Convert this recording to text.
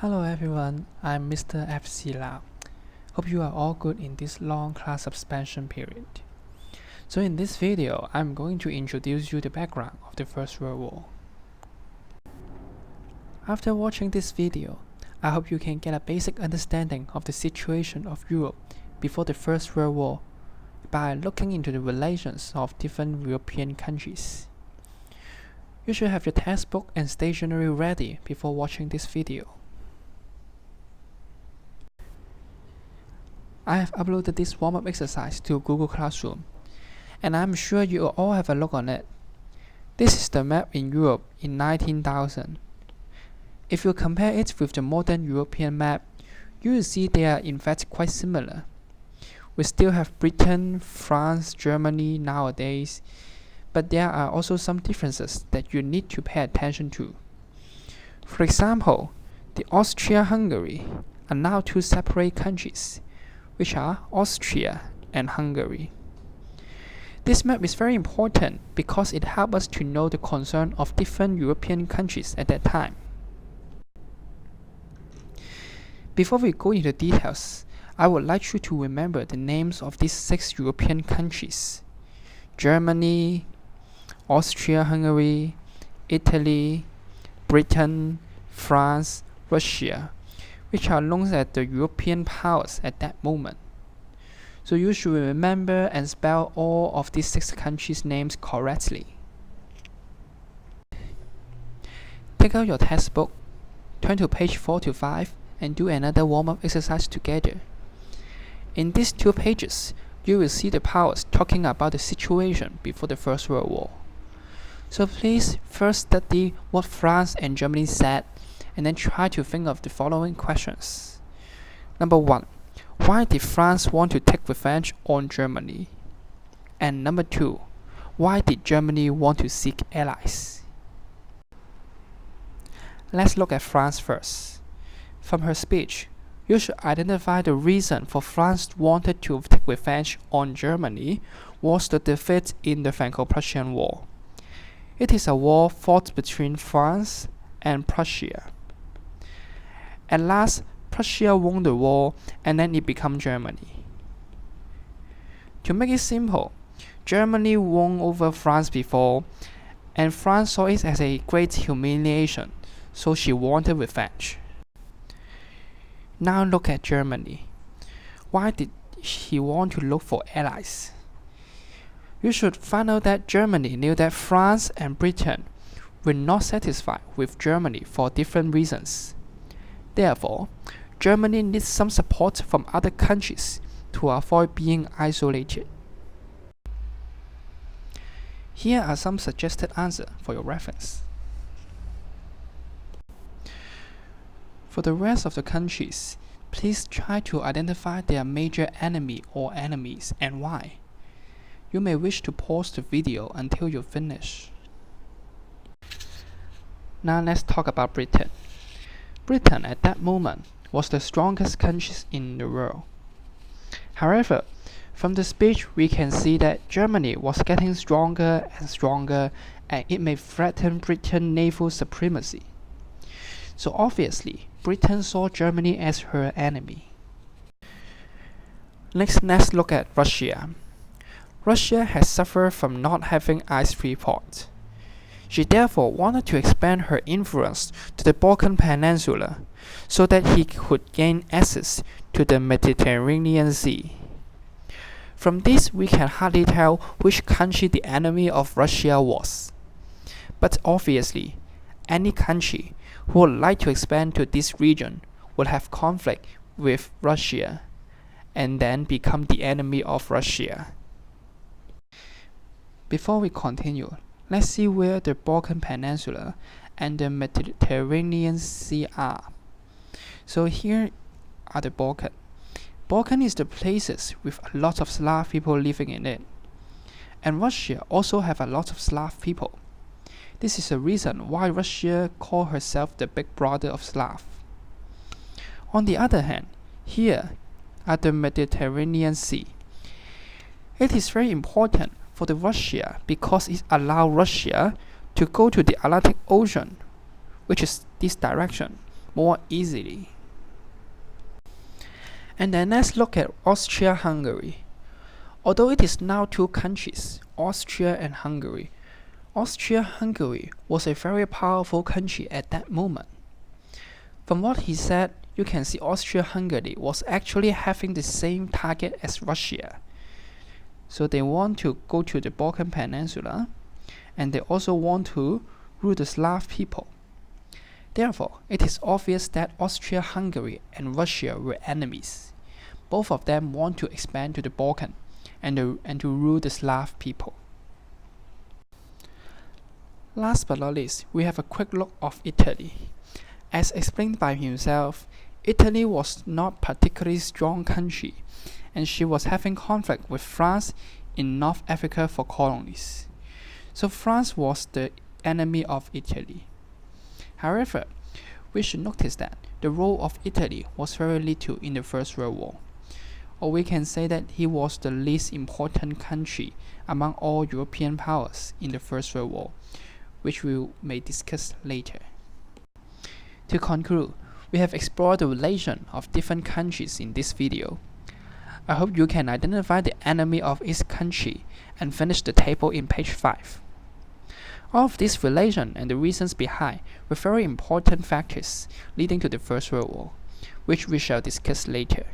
Hello everyone, I'm Mr. FC Lau. Hope you are all good in this long class suspension period. So in this video, I'm going to introduce you the background of the First World War. After watching this video, I hope you can get a basic understanding of the situation of Europe before the First World War by looking into the relations of different European countries. You should have your textbook and stationery ready before watching this video. I have uploaded this warm-up exercise to Google Classroom, and I'm sure you all have a look on it. This is the map in Europe in 19,000. If you compare it with the modern European map, you will see they are in fact quite similar. We still have Britain, France, Germany nowadays, but there are also some differences that you need to pay attention to. For example, the Austria-Hungary are now two separate countries, which are Austria and Hungary. This map is very important because it helps us to know the concern of different European countries at that time. Before we go into details, I would like you to remember the names of these 6 European countries: Germany, Austria-Hungary, Italy, Britain, France, Russia, which are known as the European powers at that moment. So you should remember and spell all of these 6 countries' names correctly. Take out your textbook, turn to page 4 to 5, and do another warm-up exercise together. In these 2 pages, you will see the powers talking about the situation before the First World War. So please first study what France and Germany said, and then try to think of the following questions. Number 1. Why did France want to take revenge on Germany? And number 2. Why did Germany want to seek allies? Let's look at France first. From her speech, you should identify the reason for France wanted to take revenge on Germany was the defeat in the Franco-Prussian War. It is a war fought between France and Prussia. At last, Prussia won the war, and then it became Germany. To make it simple, Germany won over France before, and France saw it as a great humiliation, so she wanted revenge. Now look at Germany. Why did she want to look for allies? You should find out that Germany knew that France and Britain were not satisfied with Germany for different reasons. Therefore, Germany needs some support from other countries to avoid being isolated. Here are some suggested answers for your reference. For the rest of the countries, please try to identify their major enemy or enemies and why. You may wish to pause the video until you finish. Now let's talk about Britain. Britain at that moment was the strongest country in the world. However, from the speech we can see that Germany was getting stronger and stronger, and it may threaten Britain's naval supremacy. So obviously, Britain saw Germany as her enemy. Next, let's look at Russia. Russia has suffered from not having ice-free port. She therefore wanted to expand her influence to the Balkan Peninsula so that he could gain access to the Mediterranean Sea. From this, we can hardly tell which country the enemy of Russia was. But obviously, any country who would like to expand to this region would have conflict with Russia and then become the enemy of Russia. Before we continue, let's see where the Balkan Peninsula and the Mediterranean Sea are. So here are the Balkan. Balkan is the places with a lot of Slav people living in it. And Russia also have a lot of Slav people. This is the reason why Russia calls herself the big brother of Slav. On the other hand, here are the Mediterranean Sea. It is very important for the Russia because it allows Russia to go to the Atlantic Ocean, which is this direction, more easily. And then let's look at Austria-Hungary. Although it is now two countries, Austria and Hungary, Austria-Hungary was a very powerful country at that moment. From what he said, you can see Austria-Hungary was actually having the same target as Russia. So they want to go to the Balkan Peninsula, and they also want to rule the Slav people. Therefore, it is obvious that Austria-Hungary and Russia were enemies. Both of them want to expand to the Balkan and to rule the Slav people. Last but not least, we have a quick look of Italy. As explained by himself, Italy was not particularly strong country, and she was having conflict with France in North Africa for colonies. So France was the enemy of Italy. However, we should notice that the role of Italy was very little in the First World War, or we can say that he was the least important country among all European powers in the First World War, which we may discuss later. To conclude, we have explored the relation of different countries in this video. I hope you can identify the enemy of each country and finish the table in page 5. All of this relation and the reasons behind were very important factors leading to the First World War, which we shall discuss later.